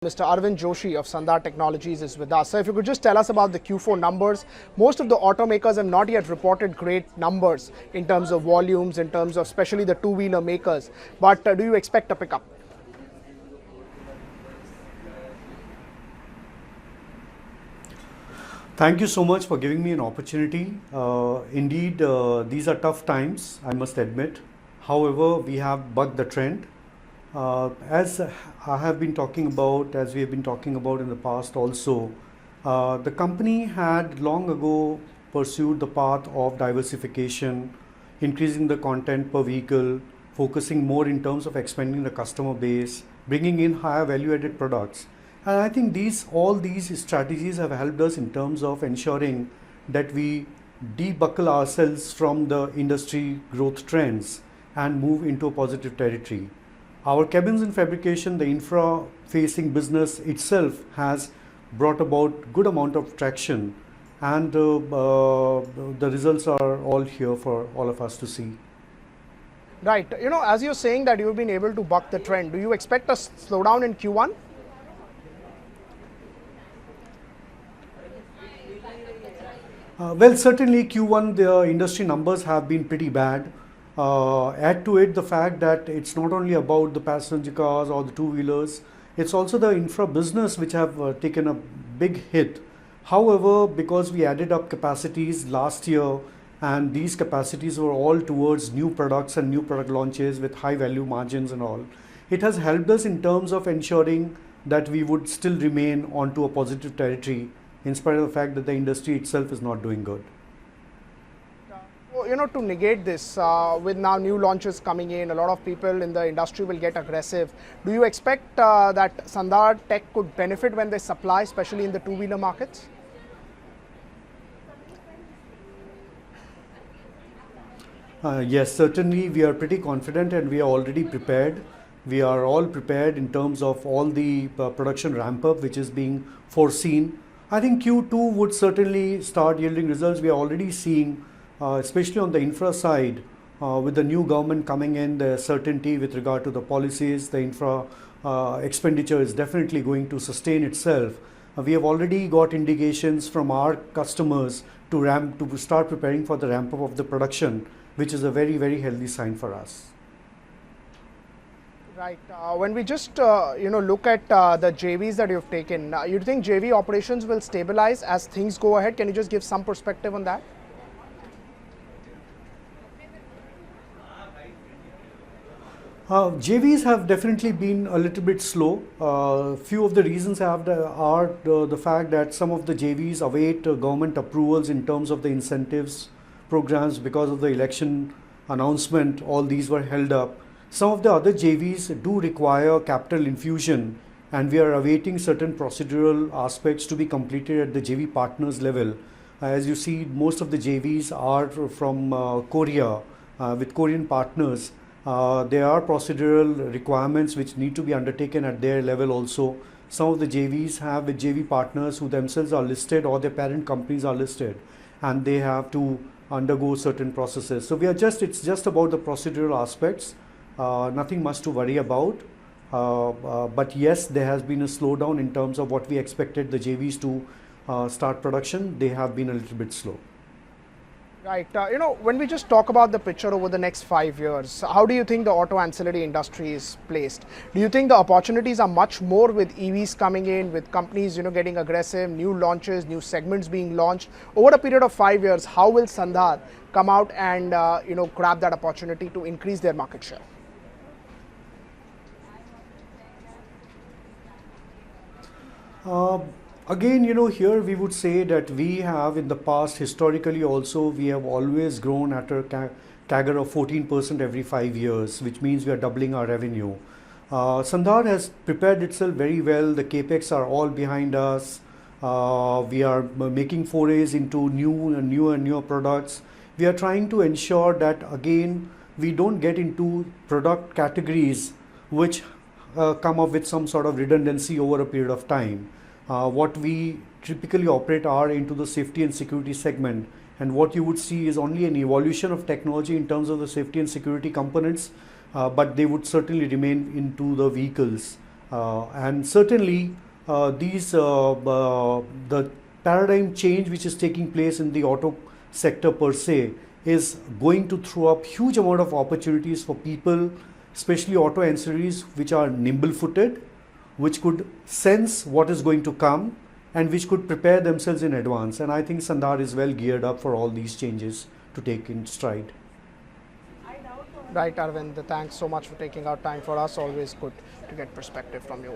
Mr. Arvind Joshi of Sandhar Technologies is with us. So if you could just tell us about the Q4 numbers. Most of the automakers have not yet reported great numbers in terms of volumes, in terms of especially the two-wheeler makers. But do you expect a pickup? Thank you so much for giving me an opportunity. Indeed, these are tough times, I must admit. However, we have bucked the trend. As I have been talking about, as we have been talking about in the past also, the company had long ago pursued the path of diversification, increasing the content per vehicle, focusing more in terms of expanding the customer base, bringing in higher value-added products. And I think all these strategies have helped us in terms of ensuring that we debuckle ourselves from the industry growth trends and move into a positive territory. Our cabins and fabrication, the infra-facing business itself has brought about good amount of traction, and the results are all here for all of us to see. Right. As you're saying that you've been able to buck the trend, do you expect a slowdown in Q1? Well, certainly Q1, the industry numbers have been pretty bad. Add to it the fact that it's not only about the passenger cars or the two-wheelers, it's also the infra business which have taken a big hit. However, because we added up capacities last year, and these capacities were all towards new products and new product launches with high value margins and all, it has helped us in terms of ensuring that we would still remain onto a positive territory in spite of the fact that the industry itself is not doing good. To negate this, with now new launches coming in, a lot of people in the industry will get aggressive. Do you expect that Sandhar Tech could benefit when they supply, especially in the two-wheeler markets? Yes, certainly we are pretty confident and we are already prepared. We are all prepared in terms of all the production ramp up which is being foreseen. I think Q2 would certainly start yielding results. We are already seeing, especially on the infra side, with the new government coming in, the certainty with regard to the policies, the infra expenditure is definitely going to sustain itself. We have already got indications from our customers to start preparing for the ramp up of the production, which is a very, very healthy sign for us. Right. When we just look at the JVs that you've taken, you think JV operations will stabilize as things go ahead? Can you just give some perspective on that? JVs have definitely been a little bit slow. Few of the reasons are the fact that some of the JVs await government approvals in terms of the incentives programs because of the election announcement. All these were held up. Some of the other JVs do require capital infusion, and we are awaiting certain procedural aspects to be completed at the JV partners level. As you see, most of the JVs are from Korea with Korean partners. There are procedural requirements which need to be undertaken at their level also. Some of the JVs have with JV partners who themselves are listed or their parent companies are listed, and they have to undergo certain processes. So it's just about the procedural aspects. Nothing much to worry about. But yes, there has been a slowdown in terms of what we expected the JVs to start production. They have been a little bit slow. Right. When we just talk about the picture over the next 5 years, how do you think the auto ancillary industry is placed? Do you think the opportunities are much more with EVs coming in, with companies getting aggressive, new launches, new segments being launched? Over a period of 5 years, how will Sandhar come out and grab that opportunity to increase their market share? Again, here we would say that we have in the past, historically also, we have always grown at a CAGR of 14% every 5 years, which means we are doubling our revenue. Sandhar has prepared itself very well. The capex are all behind us. We are making forays into newer products. We are trying to ensure that, again, we don't get into product categories which come up with some sort of redundancy over a period of time. What we typically operate are into the safety and security segment, and what you would see is only an evolution of technology in terms of the safety and security components, but they would certainly remain into the vehicles. And certainly the paradigm change which is taking place in the auto sector per se is going to throw up huge amount of opportunities for people, especially auto ancillaries which are nimble footed, which could sense what is going to come and which could prepare themselves in advance. And I think Sandhar is well geared up for all these changes to take in stride. Right, Arvind. Thanks so much for taking out time for us. Always good to get perspective from you.